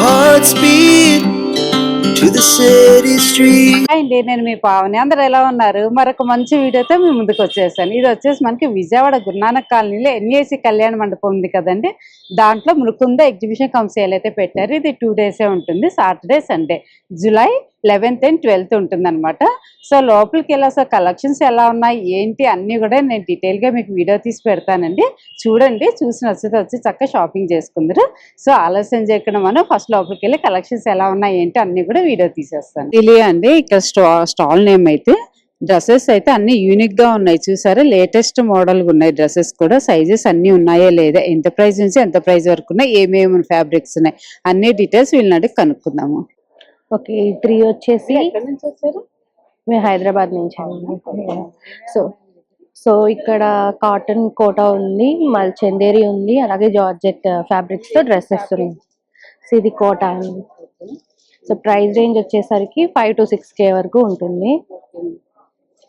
hearts beat to the city street. Hi అండి, నేను మీ పావని. అందరు ఎలా ఉన్నారు? మరొక మంచి వీడియోతో మీ ముందుకు వచ్చేసాను. ఇది వచ్చేసి మనకి విజయవాడ గురునానక్ కాలనీలో ఎన్ఏసి కళ్యాణ మండపం ఉంది కదండి, దాంట్లో మునుకుంద ఎగ్జిబిషన్ కమ్ సేల్ అయితే పెట్టారు. ఇది 2 days ఉంటుంది, Saturday Sunday, July 11th and 12th ఉంటుంది అనమాట. సో లోపలికి వెళ్ళి అసలు కలెక్షన్స్ ఎలా ఉన్నాయి ఏంటి అన్నీ కూడా నేను డీటెయిల్గా మీకు వీడియో తీసి పెడతానండి. చూడండి, చూసి నచ్చితే వచ్చి చక్కగా షాపింగ్ చేసుకుందరు. సో ఆలస్యం చేయకుండా మనం ఫస్ట్ లోపలికి వెళ్ళి కలెక్షన్స్ ఎలా ఉన్నాయి ఏంటి అన్నీ కూడా వీడియో తీసేస్తాను. తెలియ అండి, ఇక్కడ స్టాల్ నేమ్ అయితే డ్రెస్సెస్ అయితే అన్ని యూనిక్ గా ఉన్నాయి. చూసారా, లేటెస్ట్ మోడల్ ఉన్నాయి. డ్రెస్సెస్ కూడా సైజెస్ అన్ని ఉన్నాయా లేదా, ఎంత ప్రైస్ నుంచి ఎంత ప్రైస్ వరకు ఉన్నాయి, ఏమేమి ఫ్యాబ్రిక్స్ ఉన్నాయి, అన్ని డీటెయిల్స్ వీళ్ళని కనుక్కుందాము. ఓకే, 3 వచ్చేసి ఎక్కడి నుంచి వచ్చారు? మేము హైదరాబాద్ నుంచి అండి. సో ఇక్కడ కాటన్ కోటా ఉంది, మళ్ళీ చందేరి ఉంది, అలాగే జార్జెట్ ఫ్యాబ్రిక్స్ తో డ్రెస్సెస్ ఉన్నాయి. సో ఇది కోటా అండి. సో ప్రైస్ రేంజ్ వచ్చేసరికి 5 to 6K వరకు ఉంటుంది.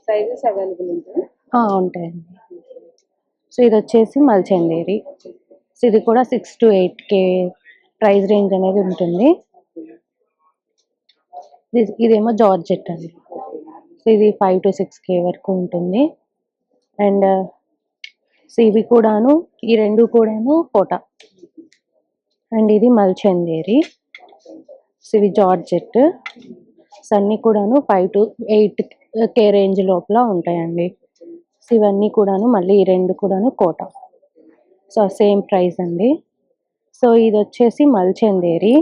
సైజెస్ అవైలబుల్ ఉంటాయి. ఉంటాయండి. సో ఇది వచ్చేసి మల్ చందేరి. సో ఇది కూడా 6 to 8K ప్రైస్ రేంజ్ అనేది ఉంటుంది. ఇదేమో జార్జెట్ అండి. సో ఇది 5 to 6K వరకు ఉంటుంది. అండ్ సో ఇవి కూడాను, ఈ రెండు కూడాను కోటా. అండ్ ఇది మల్ చందేరి. సో ఇవి జార్జెట్. సో అన్నీ కూడాను 5 to 8K రేంజ్ లోపల ఉంటాయండి. సో ఇవన్నీ కూడాను మళ్ళీ ఈ రెండు కూడాను కోటా. సో సేమ్ ప్రైస్ అండి. సో ఇది వచ్చేసి మల్ చందేరి,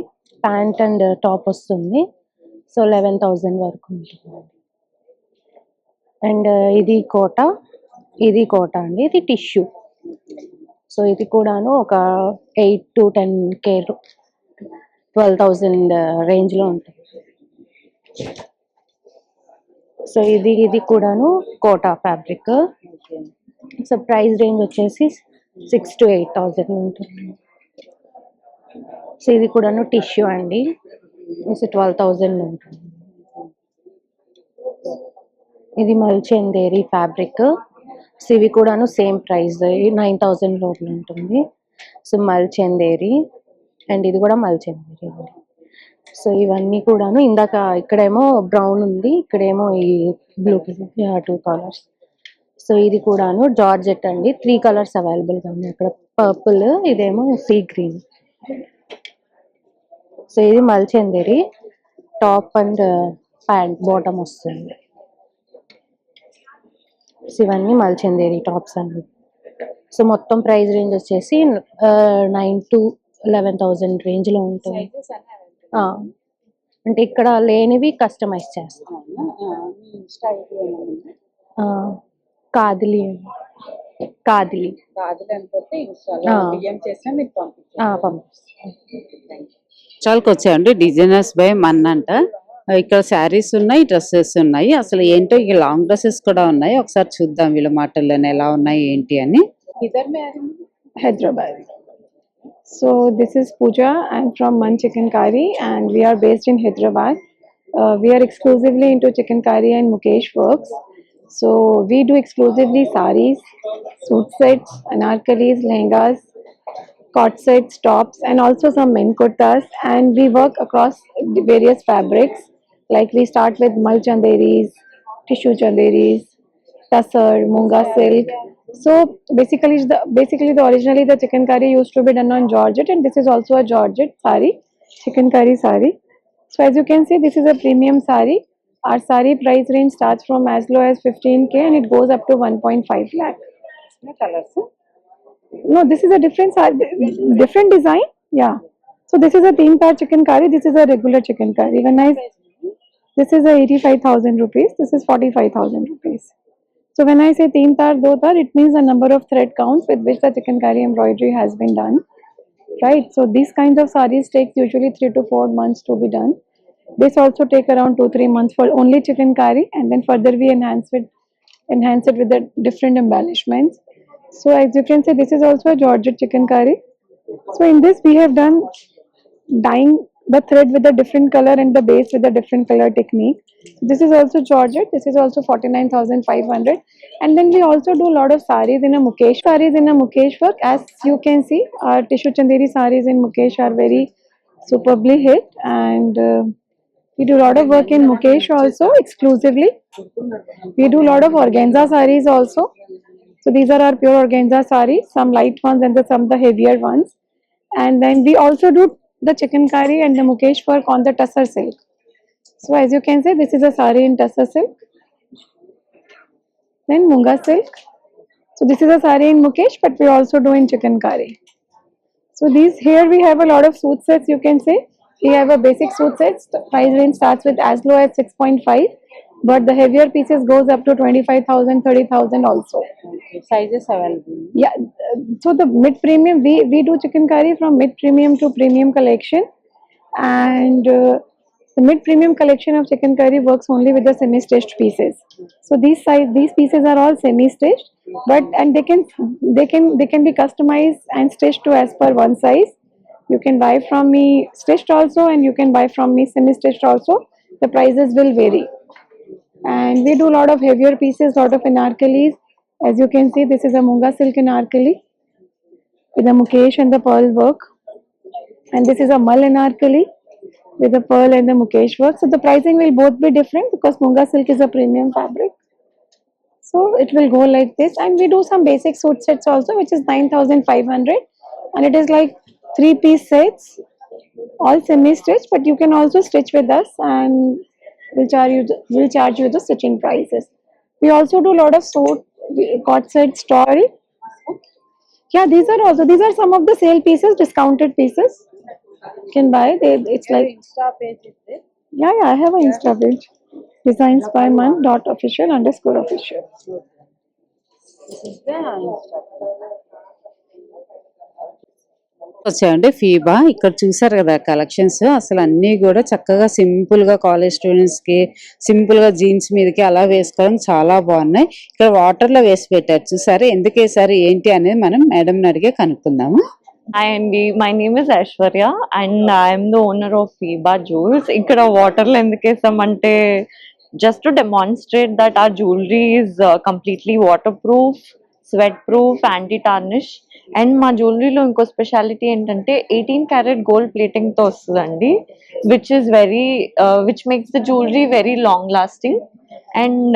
ప్యాంట్ అండ్ టాప్ వస్తుంది. సో 11,000 వరకు ఉంటుంది. అండ్ ఇది కోటా, ఇది కోటా అండి. ఇది టిష్యూ. సో ఇది కూడాను ఒక 8 to 10K 12,000 రేంజ్లో ఉంటుంది. సో ఇది కూడాను Kota fabric. So price range వచ్చేసి 6 to 8,000 ఉంటుంది. సో ఇది కూడాను టిష్యూ అండి. సో 12,000 ఉంటుంది. ఇది మల్ చందేరి ఫ్యాబ్రిక్. సో ఇవి కూడాను సేమ్ ప్రైస్ 9,000 లోపల ఉంటుంది. సో మల్ చందేరి. అండ్ ఇది కూడా మల్ చందేరి అండి. సో ఇవన్నీ కూడాను ఇందాక ఇక్కడేమో బ్రౌన్ ఉంది, ఇక్కడేమో ఈ బ్లూ కలర్, 2 కలర్స్. సో ఇది కూడాను జార్జెట్ అండి. 3 కలర్స్ అవైలబుల్గా ఉన్నాయి. అక్కడ పర్పుల్, ఇదేమో సీ గ్రీన్. సో ఇది మల్ Chanderi, top and pant bottom వస్తుంది. సో ఇవన్నీ మల్ చందేరి టాప్స్ అండి. సో మొత్తం ప్రైస్ రేంజ్ వచ్చేసి 9 to 11,000 రేంజ్లో ఉంటుంది. అంటే ఇక్కడ లేనివి కస్టమైజ్ చేస్తాం. కాదిలి కాదిలి స్టాల్కి వచ్చాయండి. డిజైనర్స్ బై మన్ అంట. ఇక్కడ శారీస్ ఉన్నాయి, డ్రెస్సెస్ ఉన్నాయి. అసలు ఏంటో ఈ లాంగ్ డ్రెస్సెస్ కూడా ఉన్నాయి. ఒకసారి చూద్దాం వీళ్ళ మాటల్లోనే ఎలా ఉన్నాయి ఏంటి అని. Hyderabad. So this is Pooja. I'm from Man Chicken Curry and we are based in Hyderabad. We are exclusively into chicken curry and Mukesh works. So we do exclusively saris, suit sets, anarkalis, lehengas, cot sets, tops, and also some men kurtas. And we work across various fabrics. Like we start with mal chanderis, tissue chanderis, tussar, munga silk. So basically the originally the chicken curry used to be done on georgette, and this is also a georgette sari, chicken curry sari. So as you can see, this is a premium sari. Our sari price range starts from as low as 15K and it goes up to 1.5 lakh. No, this is a different design. Yeah. So this is a 3-tar chicken curry. This is a regular chicken curry. This is a 85,000 rupees. This is 45,000 rupees. So when I say 3-tar, 2-tar, it means the number of thread counts with which the chicken curry embroidery has been done. Right. So these kinds of sarees take usually 3 to 4 months to be done. This also take around 2-3 months for only chicken curry, and then further we enhance it with the different embellishments. So as you can see, this is also a georgette chicken curry. So in this we have done dyeing the thread with a different color and the base with a different color technique. This is also georgette. This is also 49,500. And then we also do a lot of saris in a Mukesh work. As you can see, our tissue chanderi saris in Mukesh are very superbly hit, and we do a lot of work in Mukesh also exclusively. We do a lot of organza sarees also. So these are our pure organza sarees, some light ones and some the heavier ones. And then we also do the chikankari and the Mukesh work on the tussar silk. So as you can see, this is a saree in tussar silk. Then Munga silk. So this is a saree in Mukesh, but we also do in chikankari. So these here we have a lot of suit sets, you can say. We have a basic suit sets. The price range starts with as low as 6.5, but the heavier pieces goes up to 25,000, 30,000 also. Sizes available. Yeah, so the mid premium, we do chikankari from mid premium to premium collection, and the mid premium collection of chikankari works only with the semi stitched pieces. So these pieces are all semi stitched, but and they can be customized and stitched to as per one size. You can buy from me stitched also, and you can buy from me semi stitched also. The prices will vary, and we do a lot of heavier pieces, lot of anarkalis. As you can see, this is a Munga silk anarkali with the Mukesh and the pearl work, and this is a Mal anarkali with the pearl and the Mukesh work. So the pricing will both be different because Munga silk is a premium fabric. So it will go like this, and we do some basic suit sets also, which is 9,500, and it is like 3-piece sets, all semi-stitched. But you can also stitch with us, and we'll charge you the stitching prices. We also do a lot of cord set stall. Yeah, these are some of the sale pieces, discounted pieces. You can buy. It's like Insta page ఇస్తే yeah, I have an Insta page. Designs by man.official_official. వచ్చాయండి FIBA. ఇక్కడ చూసారు కదా collections, అసలు అన్నీ కూడా చక్కగా simple గా కాలేజ్ స్టూడెంట్స్ కి సింపుల్ గా జీన్స్ మీదకి అలా వేసుకోవడం చాలా బాగున్నాయి. ఇక్కడ వాటర్ లో వేసి పెట్టారు చూసారు. ఎందుకు వేసారు ఏంటి అనేది మనం మేడం అడిగే కనుక్కుందాము. Hi Andy, my name is Aishwarya and I am the owner of Fiba Jewels. Ikkada water lo enduku esamante just to demonstrate that our jewelry is completely waterproof, sweat proof, anti tarnish, and మా జ్యువెలరీలో ఇంకో speciality ఏంటంటే 18 karat gold plating తో వస్తుందండి, which is very which makes the jewelry very long lasting. And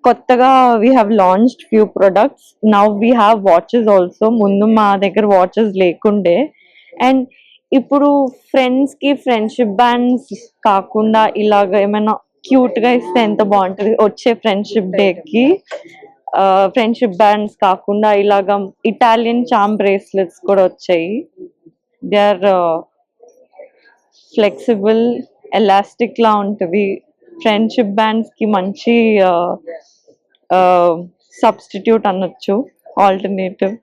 కొత్తగా we have launched few products. Now we have watches also. ముందు మా దగ్గర watches లేకుండే, అండ్ ఇప్పుడు ఫ్రెండ్స్ కి ఫ్రెండ్షిప్ బ్యాండ్స్ కాకుండా ఇలాగ ఏమైనా క్యూట్ గా ఇస్తే ఎంత బాగుంటది. వచ్చే ఫ్రెండ్షిప్ డే కి ఫ్రెండ్షిప్ బ్యాండ్స్ కాకుండా ఇలాగ ఇటాలియన్ చామ్ బ్రేస్లెట్స్ కూడా వచ్చాయి. దే ఆర్ ఫ్లెక్సిబుల్, ఎలాస్టిక్ లా ఉంటవి. ఫ్రెండ్షిప్ బ్యాండ్స్ కి మంచి సబ్స్టిట్యూట్ అనొచ్చు, ఆల్టర్నేటివ్.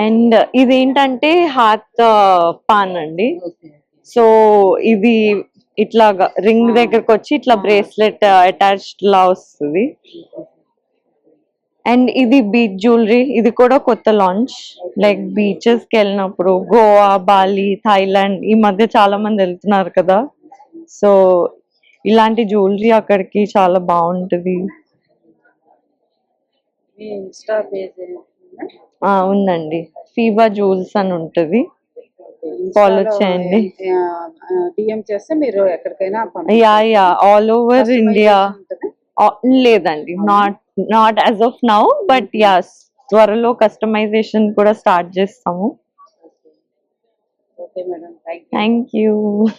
అండ్ ఇదేంటంటే హాత్ పాన్ అండి. సో ఇది ఇట్లాగా రింగ్ దగ్గరకు వచ్చి ఇట్లా బ్రేస్లెట్ అటాచ్డ్ లా వస్తుంది. అండ్ ఇది బీచ్ జ్యువెలరీ, ఇది కూడా కొత్త లాంచ్. లైక్ బీచెస్ కి వెళ్ళినప్పుడు గోవా, బాలి, థాయిలాండ్ ఈ మధ్య చాలా మంది వెళ్తున్నారు కదా, సో ఇలాంటి జ్యువెలరీ అక్కడికి చాలా బాగుంటది. ఇన్స్టా పేజ్ ఉందండి, ఫీబా జ్యువెల్స్ అని ఉంటది, ఫాలో చేయండి. డిఎం చేస్తే మీరు ఎక్కడికైనా యా ఆల్ ఓవర్ ఇండియా. లేదండి, not as of now, but as త్వరలో కస్టమైజేషన్ కూడా స్టార్ట్ చేస్తాము. Thank you.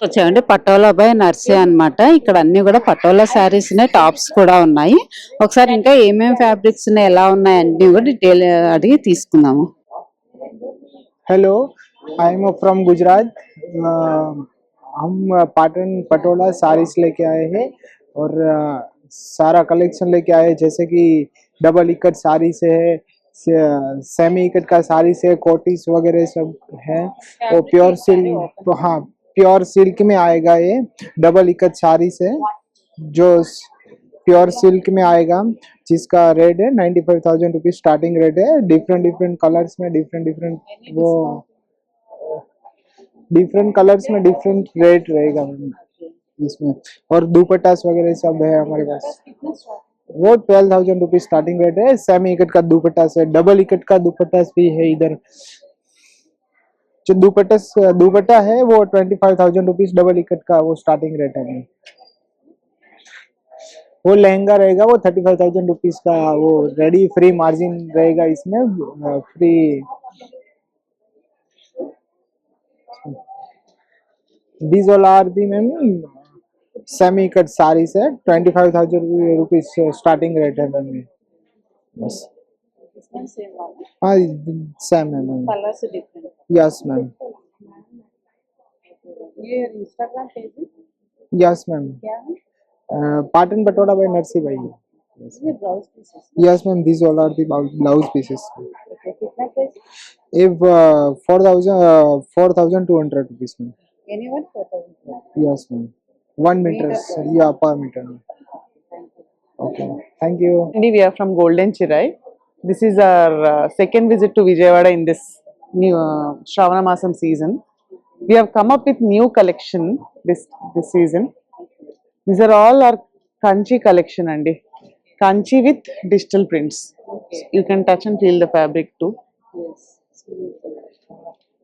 వచ్చాయండి పటోలా బై నర్సీ అన్నమాట. ఇక్కడ అన్ని కూడా పటోలా శారీస్ టాప్స్ కూడా ఉన్నాయి. ఒకసారి ఇంకా ఏమేమి ఫ్యాబ్రిక్స్ ఉన్నాయి, ఎలా ఉన్నాయి అన్ని కూడా డీటెయిల్ అడిగి తీసుకుందాము. Hello, I am from Gujarat. हम पाटन पटोला साड़ीज लेके आए हैं और सारा कलेक्शन लेके आए हैं, जैसे कि डबल इकट साड़ी से है, सेमी इकट का साड़ी से, कोटीस वगैरह सब है, और प्योर सिल्क. तो हाँ, प्योर सिल्क में आएगा ये डबल इकट साड़ी से, जो प्योर सिल्क में आएगा, जिसका रेट है 95,000 रुपीज स्टार्टिंग रेट है. डिफरेंट कलर्स में डिफरेंट कलर्स में डिफरेंट रेट रहेगा इसमें. और दुपट्टास वगैरह सब है हमारे पास. वो 12,000 रुपीज स्टार्टिंग रेट है. सेमी इकट का दुपट्टा से, डबल इकट का दुपट्टा भी है इधर. जो दुपट्टा है वो 25,000 रुपीज डबल इकट का वो स्टार्टिंग रेट है। वो लहंगा रहेगा वो 35,000 रुपीज का, वो रेडी फ्री मार्जिन रहेगा इसमें, free. These all are the ma'am semi cut sarees है, 25,000 रुपीज स्टार्टिंग रेट है मैम। बस हाँ सेम है ma'am. Colours different. Yes ma'am. ये इंस्टाग्राम पेज यस मैम। क्या है? पाटन पटोला बाय नरसी भाई। ये blouse pieces. Yes ma'am, these all are the blouse pieces। Okay, कितना price? If 4,200 rupees ma'am. Anyone 4000। Yes ma'am, 1 meter, yeah, per meter। Okay, thank you। We are from Golden Chirai. This is our second visit to Vijayawada in this new Shravana Masam season. We have come up with new collection this season. These are all our Kanchi collection, andi. Kanchi with digital prints. You can touch and feel the fabric too. Yes.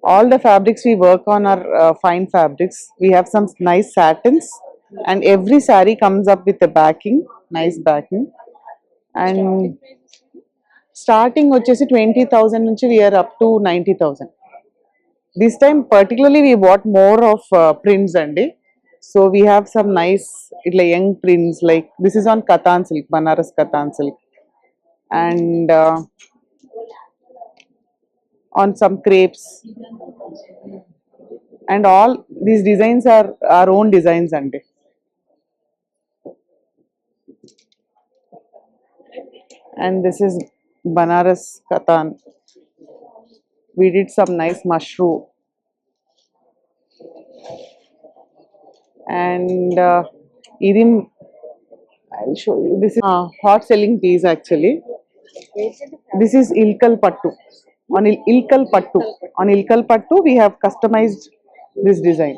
All the fabrics we work on are fine fabrics. We have some nice satins, and every saree comes up with a backing, nice backing. And starting vachesi 20,000 nunchi we are up to 90,000. This time particularly we bought more of prints andi. So we have some nice young prints, like this is on Katan silk, Banaras Katan silk, and on some crepes, and all these designs are our own designs andi. And this is Banaras Katan. We did some nice mushroom, and I'll show you. This is hot selling piece actually. This is Ilkal Pattu. On Ilkal Pattu, we have customized this design.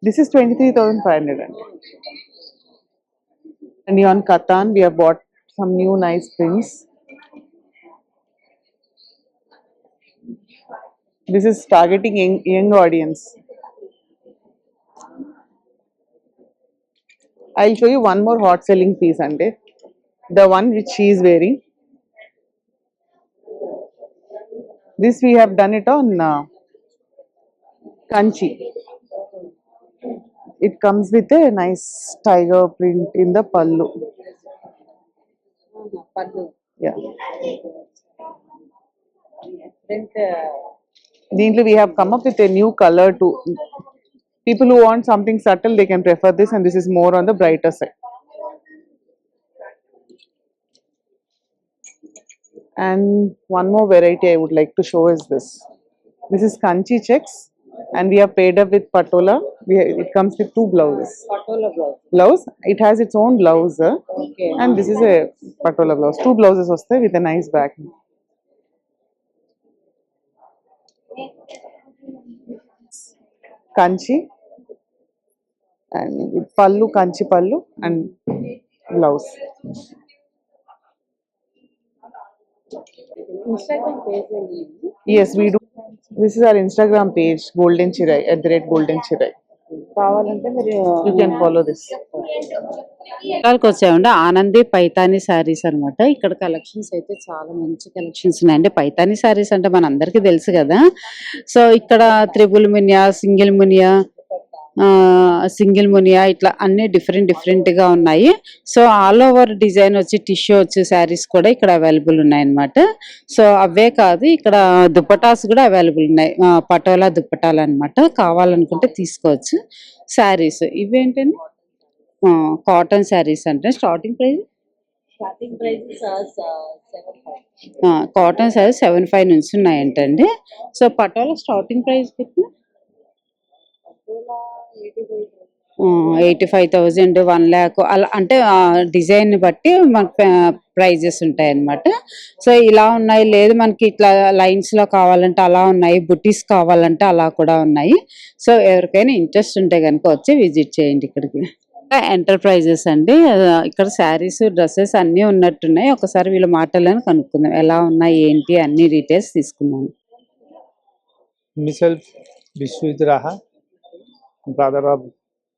This is 23,500. And on Katan, we have bought some new nice prints. This is targeting young audience. I'll show you one more hot selling piece, ante. The one which she is wearing. This we have done it on Kanchi. It comes with a nice tiger print in the pallu. పళ్ళు. Yeah. Print. Deentlo we have come up with a new color too. People who want something subtle, they can prefer this, and this is more on the brighter side. And one more variety I would like to show is this. This is Kanchi checks, and we have paired up with patola. It comes with two blouses. Patola blouse. Blouse, it has its own blouse, Okay. and this is a patola blouse. Two blouses vastayi with a nice back. Kanchi, and with pallu, Kanchi pallu, and blouse. Instagram page ఉంది. Yes, we do. This is our Instagram page, Golden Chirai, @Golden Chirai. కావాలంటే మీరు You can follow this. ఇక్కడికి వచ్చామండి ఆనంది పైతాని శారీస్ అన్నమాట. ఇక్కడ collections అయితే చాలా మంచి కలెక్షన్స్ ఉన్నాయండి. పైతాని శారీస్ అంటే మన అందరికీ తెలుసు కదా. సో ఇక్కడ త్రిబుల్ మునియా, సింగిల్ మునియా ఇట్లా అన్ని డిఫరెంట్ గా ఉన్నాయి. సో ఆల్ ఓవర్ డిజైన్ వచ్చి టిష్యూ వచ్చి శారీస్ కూడా ఇక్కడ అవైలబుల్ ఉన్నాయి అన్నమాట. సో అవే కాదు, ఇక్కడ దుపటాస్ కూడా అవైలబుల్ ఉన్నాయి. పటోలా దుపటాలు అన్నమాట. కావాలనుకుంటే తీసుకోవచ్చు. శారీస్ ఇవేంటండి, కాటన్ శారీస్ అంటే స్టార్టింగ్ ప్రైస్ కాటన్ శారీస్ 75 నుంచి ఉన్నాయంటండి. So Patola starting price 85,000, 1 lakh అలా, అంటే డిజైన్ బట్టి మనకు ప్రైజెస్ ఉంటాయి అన్నమాట. సో ఇలా ఉన్నాయి, లేదు మనకి ఇట్లా లైన్స్ లో కావాలంటే అలా ఉన్నాయి, బుటీస్ కావాలంటే అలా కూడా ఉన్నాయి. సో ఎవరికైనా ఇంట్రెస్ట్ ఉంటే కనుక వచ్చి విజిట్ చేయండి ఇక్కడికి. ఎంటర్ప్రైజెస్ అండి. ఇక్కడ శారీస్, డ్రెస్సెస్ అన్నీ ఉన్నట్టున్నాయి. ఒకసారి వీళ్ళ మాటలను కనుక్కుందాం. ఎలా ఉన్నాయి, ఏంటి అన్ని డీటెయిల్స్ తీసుకుందాం. Myself Vishwajit Raha, brother of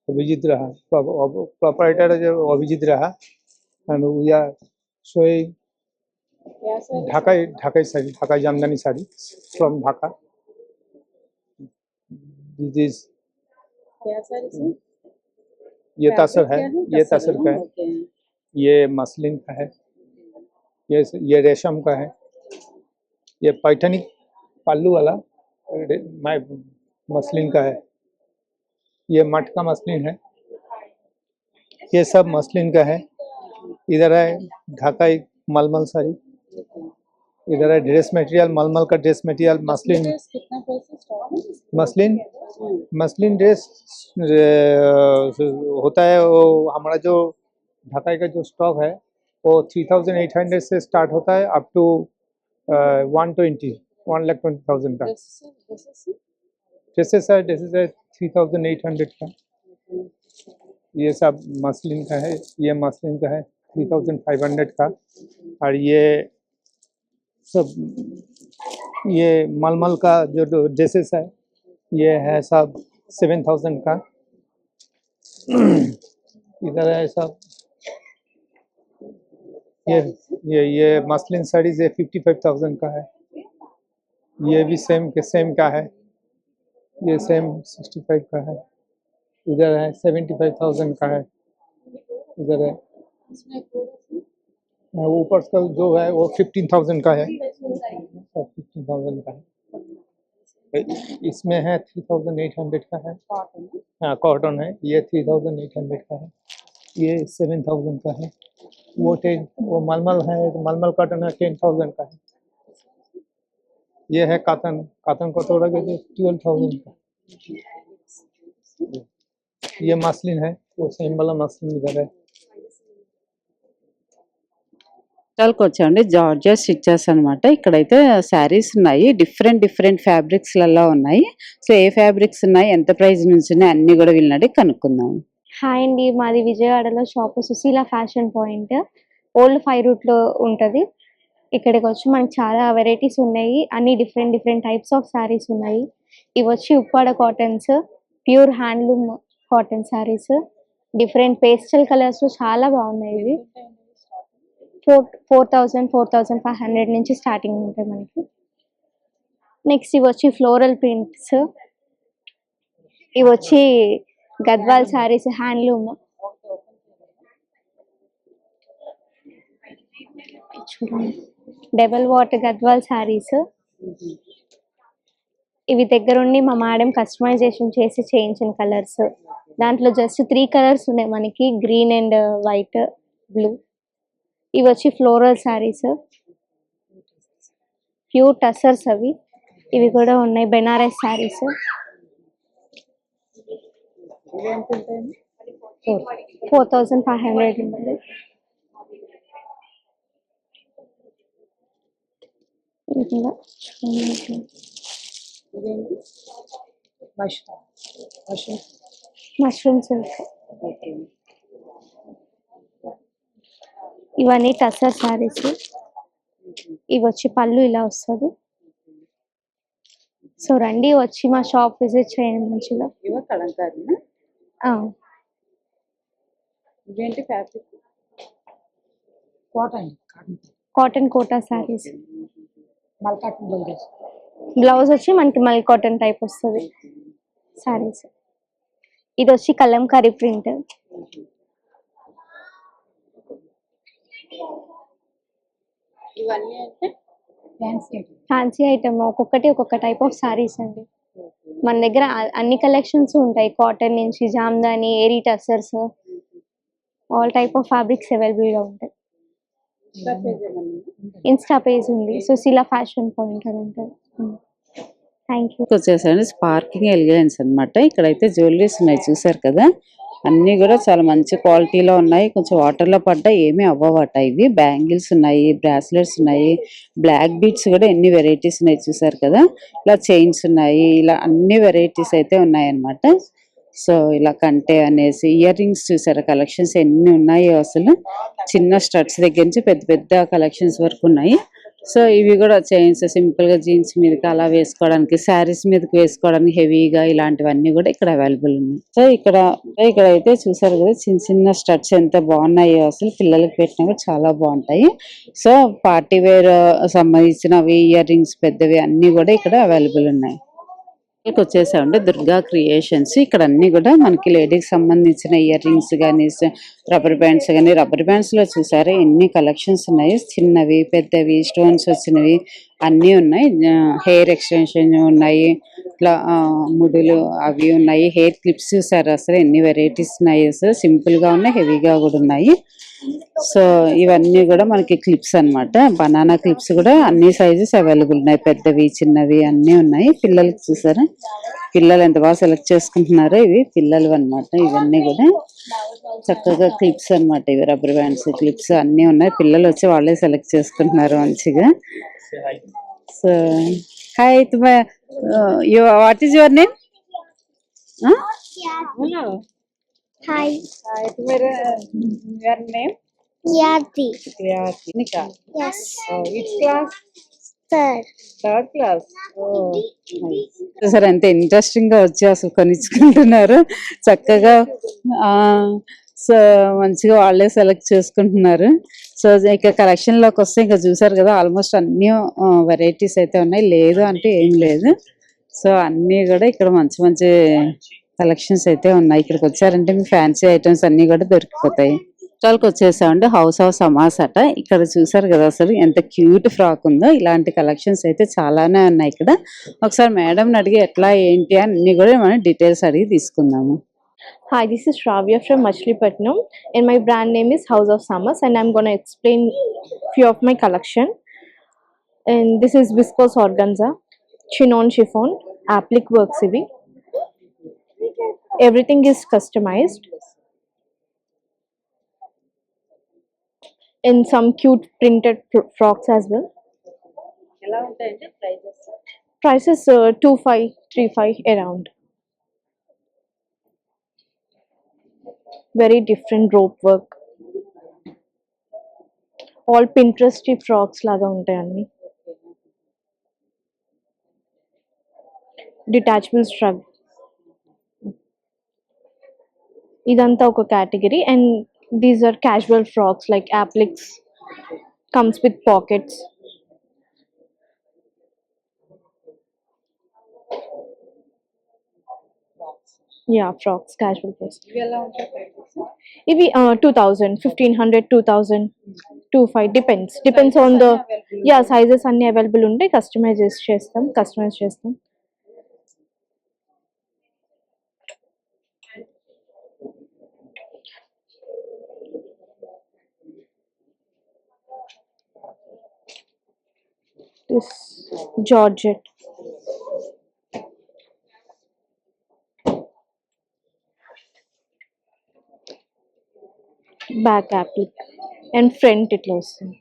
Abhijit Raha, proprietor is Abhijit Raha, and we are showing Dhaka sari, Dhaka Jamdani sari from Dhaka. This is ये तसर है, ये तसर का है, ये मसलिन का है, ये रेशम का है, ये पैठनी पल्लू वाला मसलिन का है, ये मटका मसलिन है, ये सब मसलिन का है। इधर है ढाका मलमल साड़ी, इधर है ड्रेस मटेरियल, मलमल का dress material, muslin muslin muslin dress होता है। वो हमारा जो ढाका का जो स्टॉक है वो 3800 से स्टार्ट होता है अप टू 1,20,000 का। ड्रेसेस है 3800 का। ये सब मसलिन का है, ये मसलिन का है 3500 का। और ये सब ये मलमल का जो ड्रेसेस है ये है सब 7000 का। इधर है सब ये मसलिन साड़ीज है 55,000 का है। ये भी सेम का है, ये सेम 65 का है। इधर है 75,000 का है। इधर है ऊपर का जो है वो 15,000 का है, 15,000 का है। इसमें है 3,800 का है, हाँ कॉटन है, ये 3,800 का है। ये 7,000 का है। वो मलमल है, मलमल कॉटन है 10,000 का है। ये है कातन को थोड़ा के 12,000 का। ये मसलिन है, वो सेम वाला मसलिन इधर है। కి వచ్చామండి. జార్జెట్ స్టిచెస్ అనమాట. ఇక్కడైతే శారీస్ ఉన్నాయి, డిఫరెంట్ ఫ్యాబ్రిక్స్ లలో ఉన్నాయి. సో ఏ ఫ్యాబ్రిక్స్ ఉన్నాయి, ఎంత ప్రైస్ నుంచి ఉన్నాయి అన్ని కూడా వీళ్ళని కనుక్కుందాం. హాయ్ అండి, మాది విజయవాడలో shop Sushila fashion point, old 5 route లో ఉంటది. ఇక్కడికి వచ్చి మనకి చాలా వెరైటీస్ ఉన్నాయి, అన్ని డిఫరెంట్ టైప్స్ ఆఫ్ శారీస్ ఉన్నాయి. ఇవి వచ్చి Uppada cottons, pure handloom cotton saris, different pastel colours లో చాలా బాగున్నాయి. ఇవి 4,500 నుంచి స్టార్టింగ్ ఉంటాయి మనకి. నెక్స్ట్ ఇవి వచ్చి ఫ్లోరల్ ప్రింట్స్, ఇవి వచ్చి Gadwal saris handloom. Double water Gadwal saris. ఇవి దగ్గరుండి మా మేడం కస్టమైజేషన్ చేసి చేయించిన కలర్స్. దాంట్లో జస్ట్ 3 కలర్స్ ఉన్నాయి మనకి, గ్రీన్ అండ్ వైట్, బ్లూ. ఇవి వచ్చి ఫ్లోరల్ శారీస్, ప్యూర్ టసర్స్ అవి. ఇవి కూడా ఉన్నాయి బెనారస్ శారీస్. 4,500 ఉంటుంది. Mushroom silk. ఇవన్నీ టసర్ శారీస్. ఇవి వచ్చి పళ్ళు ఇలా వస్తుంది. సో రండి, వచ్చి మా షాప్ విజిట్ చేయండి మంచిగా. Cotton quota saris. బ్లౌజ్ వచ్చి మనకి మల్ కాటన్ టైప్ వస్తుంది శారీస్. ఇది వచ్చి కలంకారీ ప్రింట్. ఫ్యాన్సీ ఐటమ్, ఒక్కొక్క టైప్ ఆఫ్ శారీస్ అండి. మన దగ్గర అన్ని కలెక్షన్స్ ఉంటాయి, కాటన్ నుంచి Jamdani, Eri tussars, all type of fabrics available గా ఉంటాయి. ఇన్స్టా పేజ్ ఉంది, సుశీల ఫ్యాషన్ పాయింట్ అని ఉంటుంది. Thank you. వచ్చేసండి స్పార్కింగ్ ఎలిగెన్స్ అనమాట. ఇక్కడైతే జ్యువెలరీస్ ఉన్నాయి, చూసారు కదా. అన్నీ కూడా చాలా మంచి క్వాలిటీలో ఉన్నాయి. కొంచెం వాటర్లో పడ్డా ఏమీ అవ్వవట. ఇవి బ్యాంగిల్స్ ఉన్నాయి, బ్రాస్లెట్స్ ఉన్నాయి, బ్లాక్ బీడ్స్ కూడా ఎన్ని వెరైటీస్ ఉన్నాయి చూసారు కదా. ఇలా చైన్స్ ఉన్నాయి, ఇలా అన్ని వెరైటీస్ అయితే ఉన్నాయి అన్నమాట. సో ఇలా కంటే అనేసి ఇయర్ రింగ్స్ చూసారా కలెక్షన్స్ ఎన్ని ఉన్నాయో అసలు. చిన్న స్టడ్స్ దగ్గర నుంచి పెద్ద పెద్ద కలెక్షన్స్ వరకు ఉన్నాయి. సో ఇవి కూడా చైన్స్ సింపుల్ గా జీన్స్ మీదకి అలా వేసుకోవడానికి, శారీస్ మీదకి వేసుకోవడానికి హెవీగా ఇలాంటివన్నీ కూడా ఇక్కడ అవైలబుల్ ఉన్నాయి. సో ఇక్కడ అయితే చూసారు కదా చిన్న చిన్న స్టడ్స్ ఎంత బాగున్నాయో అసలు. పిల్లలకి పెట్టినా కూడా చాలా బాగుంటాయి. సో పార్టీ వేర్ సంబంధించినవి ఇయర్ రింగ్స్ పెద్దవి అన్ని కూడా ఇక్కడ అవైలబుల్ ఉన్నాయి. వచ్చేసామంటే దుర్గా క్రియేషన్స్. ఇక్కడ అన్ని కూడా మనకి లేడీకి సంబంధించిన ఇయర్ రింగ్స్ కానీ, రబ్బర్ బ్యాండ్స్ కానీ, రబ్బర్ బ్యాండ్స్ లో చూసారా ఎన్ని కలెక్షన్స్ ఉన్నాయి. చిన్నవి పెద్దవి స్టోన్స్ వచ్చినవి అన్నీ ఉన్నాయి. హెయిర్ ఎక్స్టెన్షన్ ఉన్నాయి, ఇట్లా ముడులు అవి ఉన్నాయి. హెయిర్ క్లిప్స్ చూసారు అసలు ఎన్ని వెరైటీస్ ఉన్నాయి. అసలు సింపుల్ గా ఉన్నాయి, హెవీగా కూడా ఉన్నాయి. సో ఇవన్నీ కూడా మనకి క్లిప్స్ అన్నమాట. బనానా క్లిప్స్ కూడా అన్ని సైజెస్ అవైలబుల్ ఉన్నాయి, పెద్దవి చిన్నవి అన్ని ఉన్నాయి. పిల్లలకి చూసారా పిల్లలు ఎంత బాగా సెలెక్ట్ చేసుకుంటున్నారో. ఇవి పిల్లలు అన్నమాట. ఇవన్నీ కూడా చక్కగా క్లిప్స్ అన్నమాట. ఇవి రబ్బర్ బ్యాండ్స్ క్లిప్స్ అన్ని ఉన్నాయి. పిల్లలు వచ్చి వాళ్ళే సెలెక్ట్ చేసుకుంటున్నారు మంచిగా. So hi what is your name? Hi, your name? Yati. Nika. Yes, Which class? third. Third class. Oh, nice. Sir ఎంత ఇంట్రెస్టింగ్ గా వచ్చి అసలు కొనిచ్చుకుంటున్నారు చక్కగా. సో మంచిగా వాళ్ళే సెలెక్ట్ చేసుకుంటున్నారు. సో ఇక కలెక్షన్ లోకి వస్తే ఇంకా చూసారు కదా ఆల్మోస్ట్ అన్ని వెరైటీస్ అయితే ఉన్నాయి, లేదు అంటే ఏం లేదు. సో అన్ని కూడా ఇక్కడ మంచి మంచి కలెక్షన్స్ అయితే ఉన్నాయి. ఇక్కడికి వచ్చారంటే మీ ఫ్యాన్సీ ఐటమ్స్ అన్ని కూడా దొరికిపోతాయి. స్టాల్కి వచ్చేసామంటే హౌస్ ఆఫ్ సమాస్ అట. ఇక్కడ చూసారు కదా అసలు ఎంత క్యూట్ ఫ్రాక్ ఉందో. ఇలాంటి కలెక్షన్స్ అయితే చాలానే ఉన్నాయి ఇక్కడ. ఒకసారి మేడం అడిగి ఎట్లా ఏంటి అన్ని కూడా మనం డీటెయిల్స్ అడిగి తీసుకుందాము. Hi, this is Shravya from Machilipatnam and my brand name is House of Samas and I'm going to explain few of my collection. And this is viscose organza, chinon chiffon, applique works ivi. Everything is customized. And some cute printed frocks as well. Prices 2535 around. Very different rope work. All Pinteresty frocks laga untayi anni. Detachable strug. Idantha oka category and these are casual frocks like appliques, comes with pockets. Yeah, frocks, casual frocks. Ivi 2000, 1500, 2000, 25 depends on the sizes anni available unde customize chestam. This Georgette. Back applique and front itla vastundi.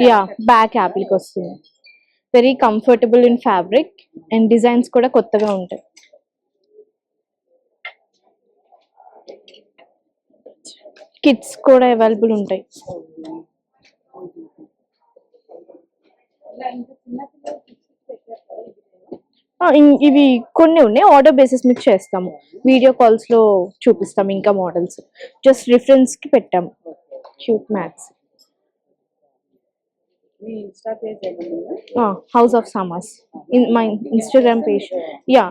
Yeah, back applique vastundi. Very comfortable in fabric and designs kuda kottaga untayi. Kids kuda available untayi. ఇవి కొన్ని ఉన్నాయి, order basis మీద చేస్తాము. Video calls లో చూపిస్తాము ఇంకా models. Just reference కి పెట్టాము. Cute max. హౌస్ ఆఫ్ సామాస్ మై ఇన్స్టాగ్రామ్ పేజ్. యా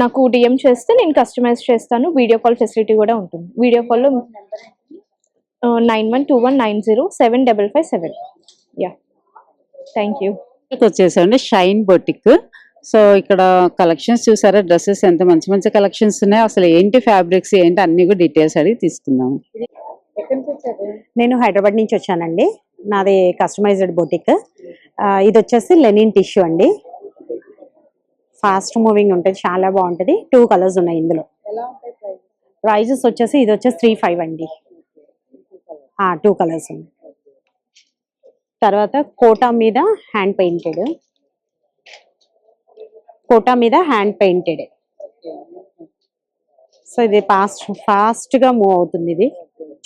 నాకు డిఎం చేస్తే నేను కస్టమైజ్ చేస్తాను. వీడియో కాల్ ఫెసిలిటీ కూడా ఉంటుంది. వీడియో కాల్లో 9121907557. Yeah, thank you. వచ్చేసండి షైన్ బొటిక్. సో ఇక్కడ కలెక్షన్స్ చూసారా, డ్రెస్సెస్ ఎంత మంచి మంచి కలెక్షన్స్ ఉన్నాయి. అసలు ఏంటి ఫ్యాబ్రిక్స్ ఏంటి అన్ని కూడా డీటెయిల్స్ అడిగి తీసుకుందాం. నేను హైదరాబాద్ నుంచి వచ్చానండి. నాది కస్టమైజ్డ్ బొటిక్. ఇది వచ్చేసి లెనిన్ టిష్యూ అండి. ఫాస్ట్ మూవింగ్ ఉంటుంది, చాలా బాగుంటుంది. 2 కలర్స్ ఉన్నాయి ఇందులో. ప్రైజెస్ వచ్చేసి ఇది వచ్చేసి 35 అండి. 2 కలర్స్ ఉన్నాయి. తర్వాత కోటా మీద హ్యాండ్ పెయింటెడ్. సో ఇది ఫాస్ట్గా మూవ్ అవుతుంది. ఇది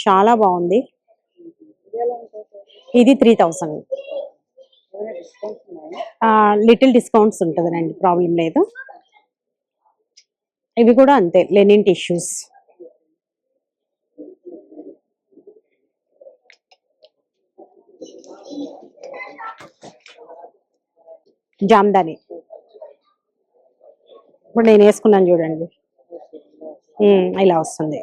చాలా బాగుంది. ఇది 3000. లిటిల్ డిస్కౌంట్స్ ఉంటుందండి, ప్రాబ్లం లేదు. ఇవి కూడా అంతే, లెనిన్ టిష్యూస్. జామ్దాని ఇప్పుడు నేను వేసుకున్నాను చూడండి, ఇలా వస్తుంది.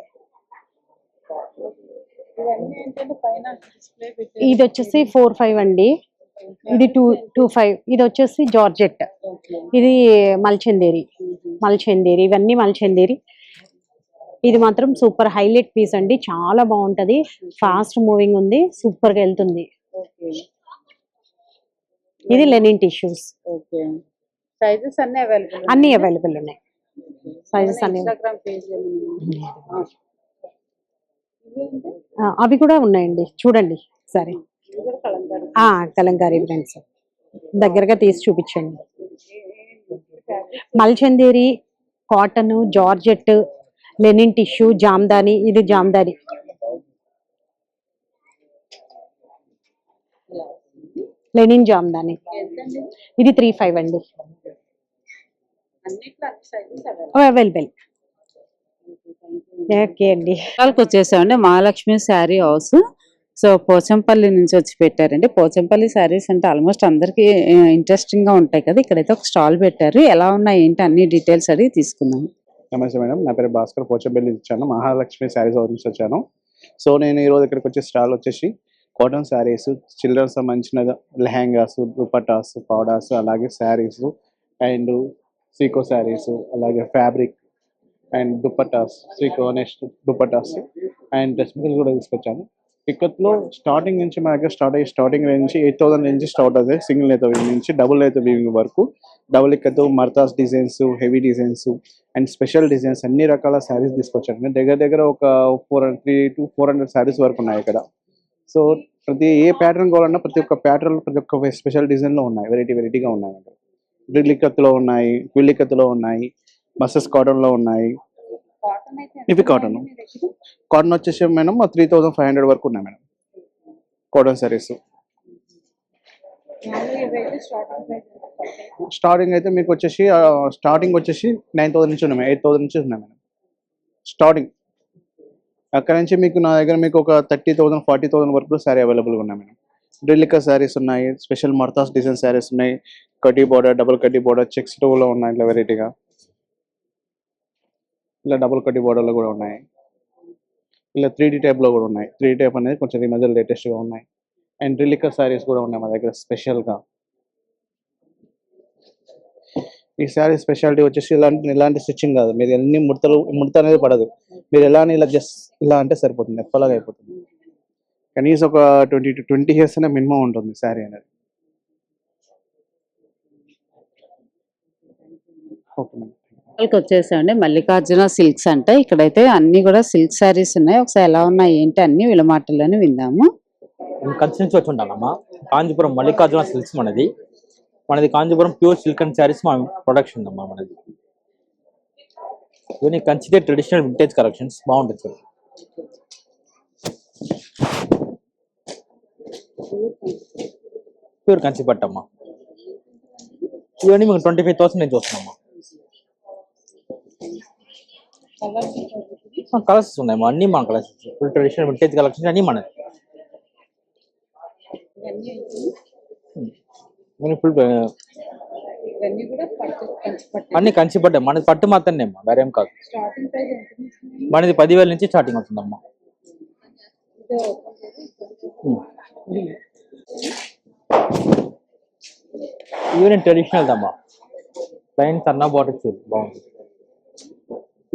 ఇది వచ్చేసి 45 అండి. ఇది 25. ఇది వచ్చేసి జార్జెట్. ఇది మల్చందేరి. ఇవన్నీ మల్చందేరి. ఇది మాత్రం సూపర్ హైలైట్ పీస్ అండి, చాలా బాగుంటది. ఫాస్ట్ మూవింగ్ ఉంది, సూపర్ గా వెళ్తుంది. ఇది లెనిన్ టిష్యూస్. సైజెస్ అన్ని అవైలబుల్ ఉన్నాయి. సైజెస్ అన్ని అవి కూడా ఉన్నాయండి, చూడండి సరే. కలంకారీ బ్రాండ్స్ దగ్గరగా తీసి చూపించండి. మల్చందేరి, cotton, georgette, linen tissue, Jamdani. ఇది జామ్దాని. లెనిన్ జామ్దాని. ఇది 35 అండి, అవైలబుల్. ఓకే అండి. వచ్చేసామండి మహాలక్ష్మి శారీ హౌస్. సో పోచంపల్లి నుంచి వచ్చి పెట్టారండి. పోచంపల్లి శారీస్ అంటే ఆల్మోస్ట్ అందరికి ఇంట్రెస్టింగ్ గా ఉంటాయి కదా. ఇక్కడైతే ఒక స్టాల్ పెట్టారు. ఎలా ఉన్నాయి ఏంటి అన్ని డీటెయిల్స్ అడిగి తీసుకుందాం. నమస్తే మేడం, నా పేరు భాస్కర్, పోచంపల్లి ఇచ్చాను, మహాలక్ష్మి శారీస్ హౌస్ నుంచి వచ్చాను. సో నేను ఈరోజు ఇక్కడికి వచ్చే స్టాల్ వచ్చేసి కాటన్ శారీస్, చిల్డ్రన్స్ సంబంధించిన లెహంగాస్, దుపట్టాస్, పౌడాస్, అలాగే శారీస్ అండ్ సీకో శారీస్, అలాగే fabric and dupattas, Sico next dupattas and dress material కూడా తీసుకొచ్చాను. ఇక్కత్లో స్టార్టింగ్ నుంచి మా దగ్గర స్టార్టింగ్ రేంజ్ నుంచి 8000 నుంచి స్టార్ట్ అవుతాయి. సింగిల్ నేత వీవింగ్ నుంచి డబుల్ నేత వీవింగ్ వరకు, డబుల్ ఇక్కతో మర్తాస్ designs, heavy designs and special designs అన్ని రకాల శారీస్ తీసుకొచ్చాను. దగ్గర ఒక 300 to 400 శారీస్ వరకు ఉన్నాయి ఇక్కడ. సో ఏ ప్యాటర్న్ కావాలన్నా ప్రతి ఒక్క ప్యాటర్న్, ప్రతి ఒక్క స్పెషల్ డిజైన్లో ఉన్నాయి, వెరైటీగా ఉన్నాయి. అక్కడ డ్రిల్ ఇక్కత్తులో ఉన్నాయి, క్విల్ ఇక్కత్తులో ఉన్నాయి, మసస్ కాటన్లో ఉన్నాయి. ఇవి కాటన్ వచ్చేసి మేడం 3500 వరకు ఉన్నాయి మేడం కాటన్ శారీస్. స్టార్టింగ్ అయితే మీకు వచ్చేసి 9000 నుంచి ఉన్నాయి, 8000 నుంచి ఉన్నాయి మేడం స్టార్టింగ్. అక్కడ నుంచి మీకు నా దగ్గర మీకు ఒక 30,000 40,000 వరకు శారీ అవైలబుల్గా ఉన్నాయి మేడం. డ్రిల్లికా శారీస్ ఉన్నాయి, స్పెషల్ మర్తాస్ డిజైన్ శారీస్ ఉన్నాయి, కటీ బోర్డర్, డబుల్ కటీ బోర్డర్, చెక్స్ టోలో ఉన్నాయి, ఇట్లా వెరైటీగా ఇలా డబుల్ కటీ బోర్డర్లో కూడా ఉన్నాయి. ఇలా 3D టైప్లో కూడా ఉన్నాయి. 3D టైప్ అనేది కొంచెం ఈ మధ్య లేటెస్ట్గా ఉన్నాయి. అండ్ డ్రిల్లికా శారీస్ కూడా ఉన్నాయి మా దగ్గర స్పెషల్గా. ఈ శారీ స్పెషాలిటీ వచ్చేసి ఇలాంటి స్టిచ్చింగ్ కాదు, మీరు ఎన్ని ముడత అనేది పడదు. మీరు ఎలా ఇలా జస్ట్ ఇలా అంటే సరిపోతుంది, ఎప్పలాగా అయిపోతుంది. కనీసం ఒక 20 to 20 years అనే మినిమం ఉంటుంది శారీ అనేది. Okay madam. వచ్చేసామండి మల్లికార్జున సిల్క్స్ అంట. ఇక్కడైతే అన్ని కూడా సిల్క్ శారీస్ ఉన్నాయి. ఒకసారి ఎలా ఉన్నాయి ఏంటి అన్ని వీళ్ళ మాటల్లోనే విందాము. కంచి నుంచి వచ్చి ఉంటానమ్మా. కాంచీపురం మల్లికార్జున సిల్క్స్ మనది Kanchipuram pure silk and saris మా ప్రొడక్షన్ ఉందమ్మా మనది. ఇవన్నీ కంచిదే ట్రెడిషనల్ వింటేజ్ కలెక్షన్స్, బాగుంటుంది సార్. ప్యూర్ కంచి పట్టమ్మా. ఇవన్నీ మీకు 25,000 నుంచి వస్తున్నామ్మా. కలర్స్ ఉన్నాయమ్మా, అన్ని మా colours, full traditional vintage collections అన్ని మనది. ఫుల్ అన్ని కంచి పట్టు, మనది పట్టు మాత్రమే అమ్మా, వేరేం కాదు. మనది 10,000 నుంచి స్టార్టింగ్ అవుతుందమ్మా. ఇవన్నీ ట్రెడిషనల్ అమ్మా, ప్లైన్ సన్నా బాటిల్స్ బాగుంటుంది.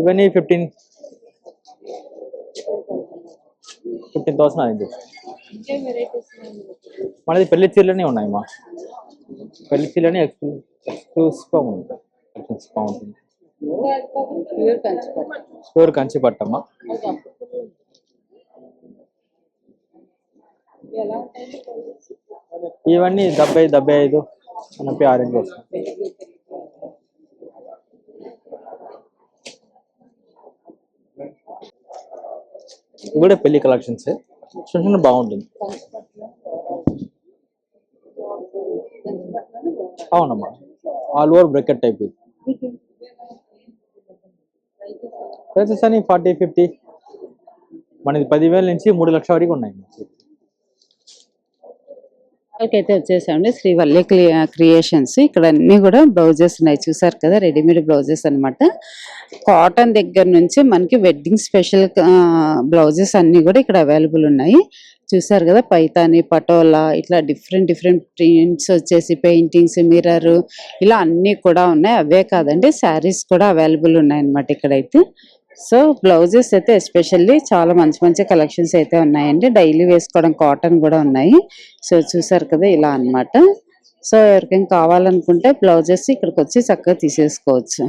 ఇవన్నీ 15,000 అయింది. మనది పెళ్లి చీరలోనే ఉన్నాయమ్మా. పెళ్లి చీరలోనే ఎక్స్క్లూసివ్గా ఉంటుంది, బాగుంటుంది. ప్యూర్ కంచి పట్టమ్మా. ఇవన్నీ 75 80 ఆరెంజ్ వస్తుంది. ఇవి కూడా పెళ్లి కలెక్షన్స్ చూడండి, బాగుంటుంది. అవునమ్మా, ఆల్ ఓవర్ బ్రెకెట్ టైప్. ఇది ప్రైసెస్ అని 40-50, మనది 10,000 నుంచి 3 లక్షల వరకు ఉన్నాయి. అయితే వచ్చేసామండి శ్రీవల్లి క్రియేషన్స్. ఇక్కడ అన్ని కూడా బ్లౌజెస్ ఉన్నాయి, చూసారు కదా, రెడీమేడ్ బ్లౌజెస్ అన్నమాట. కాటన్ దగ్గర నుంచి మనకి వెడ్డింగ్ స్పెషల్ బ్లౌజెస్ అన్ని కూడా ఇక్కడ అవైలబుల్ ఉన్నాయి. చూసారు కదా, పైతాని, పటోలా, ఇట్లా డిఫరెంట్ ప్రింట్స్ వచ్చేసి పెయింటింగ్స్, మిర్రర్, ఇలా అన్ని కూడా ఉన్నాయి. అవే కాదండి, శారీస్ కూడా అవైలబుల్ ఉన్నాయి అన్నమాట ఇక్కడైతే. సో బ్లౌజెస్ అయితే ఎస్పెషల్లీ చాలా మంచి కలెక్షన్స్ అయితే ఉన్నాయండి. డైలీ వేసుకోవడం కాటన్ కూడా ఉన్నాయి. సో చూసారు కదా, ఇలా అన్నమాట. సో ఎవరికైనా కావాలనుకుంటే బ్లౌజెస్ ఇక్కడికి వచ్చి చక్కగా తీసేసుకోవచ్చు.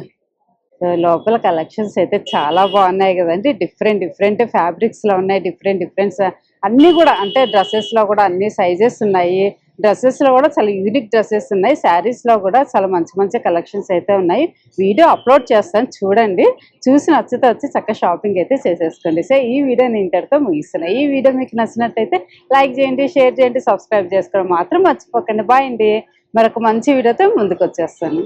సో లోపల కలెక్షన్స్ అయితే చాలా బాగున్నాయి కదండి. డిఫరెంట్ ఫ్యాబ్రిక్స్ లో ఉన్నాయి, డిఫరెంట్ అన్ని కూడా, అంటే డ్రెస్సెస్ లో కూడా అన్ని సైజెస్ ఉన్నాయి. డ్రెస్సెస్ లో కూడా చాలా యూనిక్ డ్రెస్సెస్ ఉన్నాయి. శారీస్ లో కూడా చాలా మంచి కలెక్షన్స్ అయితే ఉన్నాయి. వీడియో అప్లోడ్ చేస్తాను, చూడండి. చూసి నచ్చితే వచ్చి చక్కగా షాపింగ్ అయితే చేసేసుకోండి. సో ఈ వీడియో నేను ఇంతటితో ముగిస్తున్నాను. ఈ వీడియో మీకు నచ్చినట్టయితే లైక్ చేయండి, షేర్ చేయండి, సబ్స్క్రైబ్ చేసుకోవడం మాత్రం మర్చిపోకండి. బాయ్ అండి. మరొక మంచి వీడియోతో ముందుకు వచ్చేస్తాను.